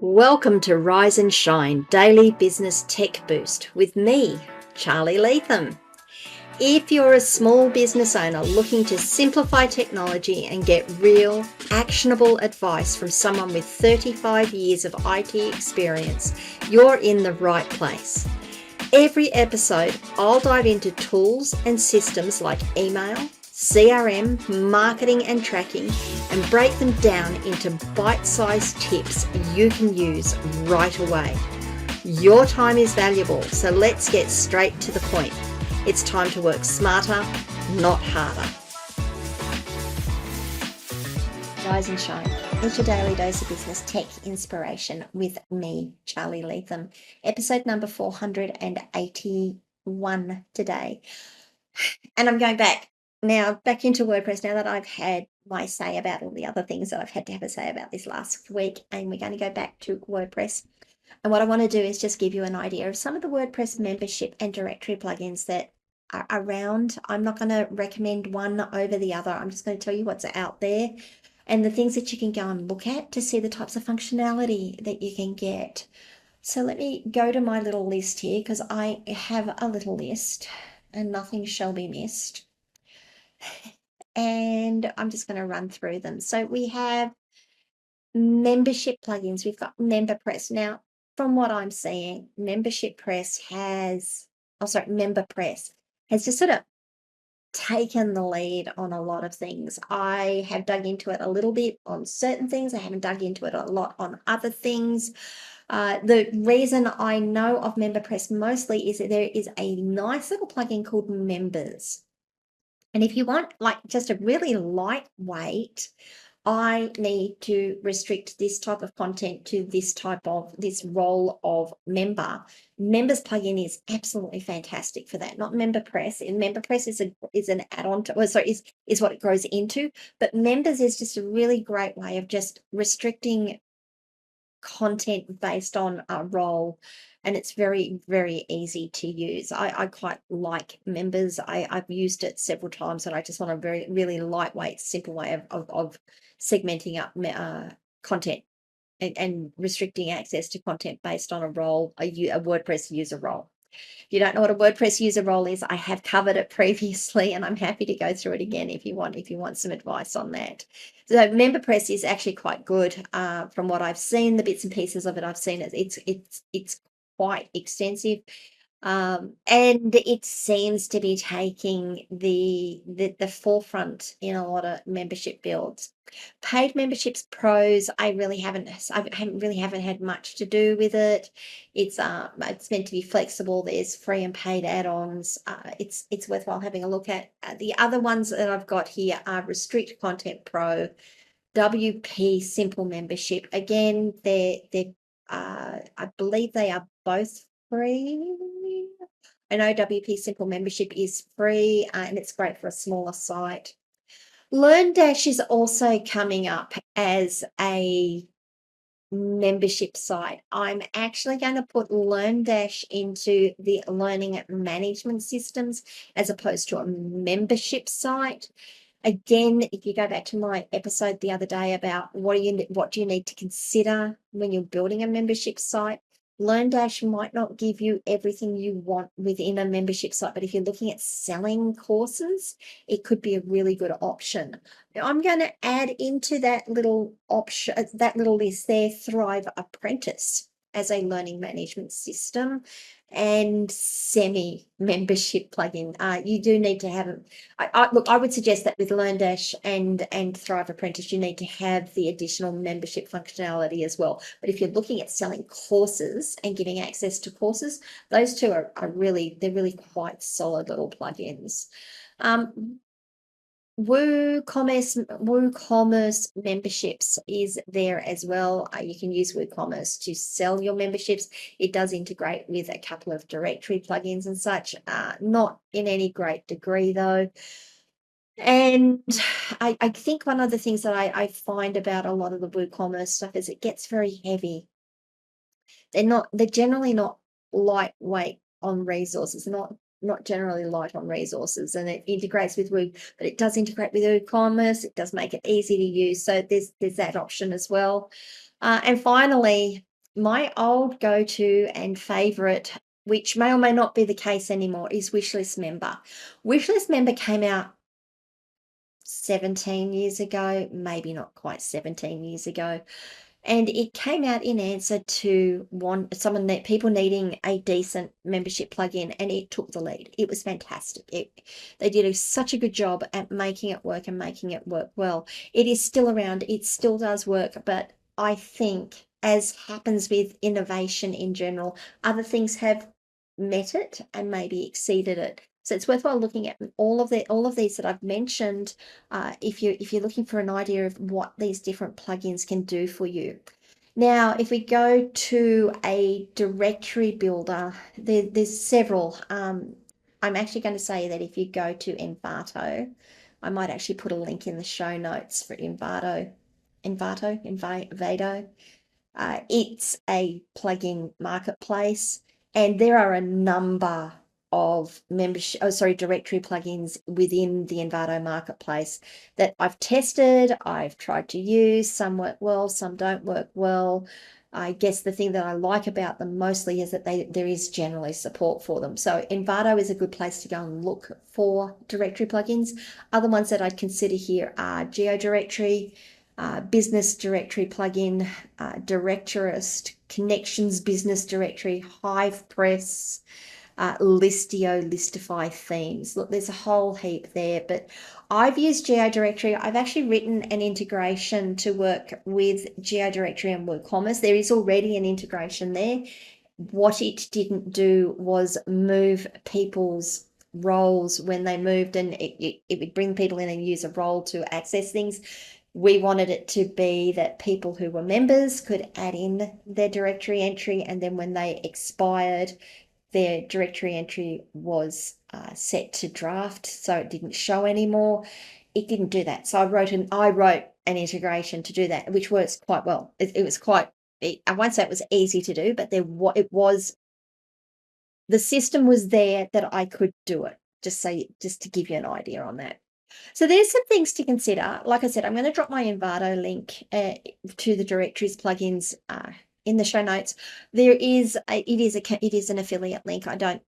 Welcome to Rise and Shine Daily Business Tech Boost with me, Charlie Latham. If you're a small business owner looking to simplify technology and get real, actionable advice from someone with 35 years of IT experience, you're in the right place. Every episode, I'll dive into tools and systems like email, CRM, marketing and tracking, and break them down into bite-sized tips you can use right away. Your time is valuable, so let's get straight to the point. It's time to work smarter, not harder. Rise and shine. It's your daily dose of business tech inspiration with me, Charlie Latham. Episode number 481 today. And I'm going back into WordPress now that I've had my say about all the other things that I've had to have a say about this last week. And we're going to go back to WordPress. And what I want to do is just give you an idea of some of the WordPress membership and directory plugins that are around. I'm not going to recommend one over the other. I'm just going to tell you what's out there and the things that you can go and look at to see the types of functionality that you can get. So let me go to my little list here because I have a little list and nothing shall be missed. And I'm just going to run through them. So we have membership plugins. We've got MemberPress. Now, from what I'm seeing, MemberPress has just sort of taken the lead on a lot of things. I have dug into it a little bit on certain things. I haven't dug into it a lot on other things. The reason I know of MemberPress mostly is that there is a nice little plugin called Members. And if you want like just a really lightweight, I need to restrict this type of content to this role of member. Members plugin is absolutely fantastic for that. Not MemberPress. And MemberPress is an add-on to, is what it grows into. But Members is just a really great way of just restricting content based on a role, and it's very, very easy to use. I quite like Members. I've used it several times, and I just want a very, really lightweight, simple way of segmenting up content and restricting access to content based on a role, a WordPress user role. If you don't know what a WordPress user role is, I have covered it previously, and I'm happy to go through it again if you want some advice on that. So MemberPress is actually quite good. From what I've seen, the bits and pieces of it I've seen, it's quite extensive. And it seems to be taking the forefront in a lot of membership builds. Paid memberships pros, I haven't had much to do with it. It's meant to be flexible. There's free and paid add-ons. It's worthwhile having a look at. The other ones that I've got here are Restrict Content Pro, WP Simple Membership. Again, I believe they are both free. I know WP Simple Membership is free, and it's great for a smaller site. LearnDash is also coming up as a membership site. I'm actually going to put LearnDash into the learning management systems as opposed to a membership site. Again, if you go back to my episode the other day about what do you need to consider when you're building a membership site, LearnDash might not give you everything you want within a membership site, but if you're looking at selling courses, it could be a really good option. I'm going to add into that little option, that little list there, Thrive Apprentice as a learning management system and semi-membership plugin. You do need to have them. Look, I would suggest that with LearnDash and Thrive Apprentice, you need to have the additional membership functionality as well. But if you're looking at selling courses and giving access to courses, those two are really quite solid little plugins. WooCommerce memberships is there as well. You can use WooCommerce to sell your memberships. It does integrate with a couple of directory plugins and such, not in any great degree though. And I think one of the things that I find about a lot of the WooCommerce stuff is it gets very heavy. They're generally not lightweight on resources, not generally light on resources, and it integrates with Woo, but it does integrate with WooCommerce. It does make it easy to use. So there's that option as well. And finally, my old go-to and favorite, which may or may not be the case anymore, is Wishlist Member. Wishlist Member came out 17 years ago, maybe not quite 17 years ago. And it came out in answer to people needing a decent membership plugin, and it took the lead. It was fantastic. They did such a good job at making it work and making it work well. It is still around. It still does work, but I think, as happens with innovation in general, other things have met it and maybe exceeded it. So it's worthwhile looking at all of these that I've mentioned, if you're looking for an idea of what these different plugins can do for you. Now, if we go to a directory builder, there's several. I'm actually going to say that if you go to Envato, I might actually put a link in the show notes for Envato. It's a plugin marketplace, and there are a number of directory plugins within the Envato marketplace that I've tested, I've tried to use. Some work well, some don't work well. I guess the thing that I like about them mostly is that there is generally support for them. So Envato is a good place to go and look for directory plugins. Other ones that I'd consider here are GeoDirectory, Business Directory plugin, Directorist, Connections Business Directory, HivePress, Listio, Listify themes. Look, there's a whole heap there, but I've used GeoDirectory. I've actually written an integration to work with GeoDirectory and WooCommerce. There is already an integration there. What it didn't do was move people's roles when they moved, and it would bring people in and use a role to access things. We wanted it to be that people who were members could add in their directory entry, and then when they expired, their directory entry was set to draft, so it didn't show anymore. It didn't do that. So I wrote an integration to do that, which works quite well. I won't say it was easy to do, but the system was there that I could do it. Just to give you an idea on that. So there's some things to consider. Like I said, I'm going to drop my Envato link to the directories plugins in the show notes. It is an affiliate link. I don't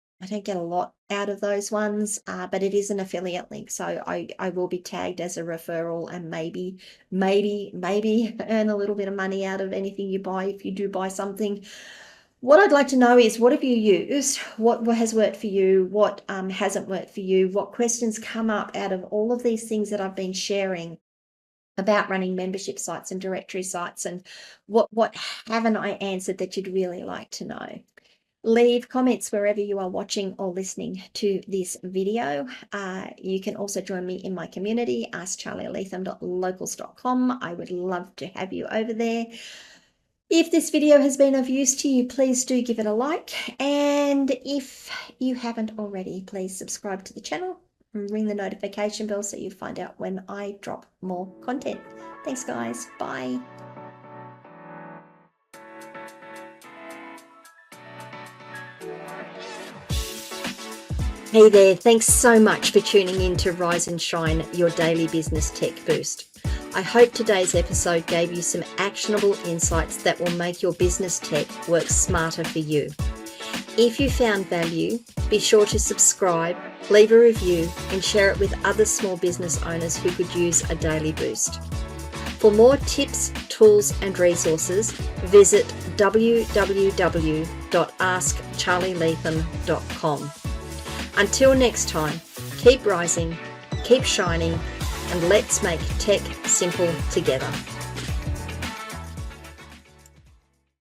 get a lot out of those ones, but it is an affiliate link, so I will be tagged as a referral, and maybe earn a little bit of money out of anything you buy if you do buy something. What I'd like to know is, what have you used? What has worked for you? What hasn't worked for you? What questions come up out of all of these things that I've been sharing about running membership sites and directory sites, and what haven't I answered that you'd really like to know? Leave comments wherever you are watching or listening to this video. You can also join me in my community, askcharlielatham.locals.com. I would love to have you over there. If this video has been of use to you, please do give it a like. And if you haven't already, please subscribe to the channel and ring the notification bell so you find out when I drop more content. Thanks, guys. Bye. Hey there, thanks so much for tuning in to Rise and Shine, your daily business tech boost. I hope today's episode gave you some actionable insights that will make your business tech work smarter for you. If you found value, be sure to subscribe, leave a review, and share it with other small business owners who could use a daily boost. For more tips, tools, and resources, visit www.askcharlielatham.com. Until next time, keep rising, keep shining, and let's make tech simple together.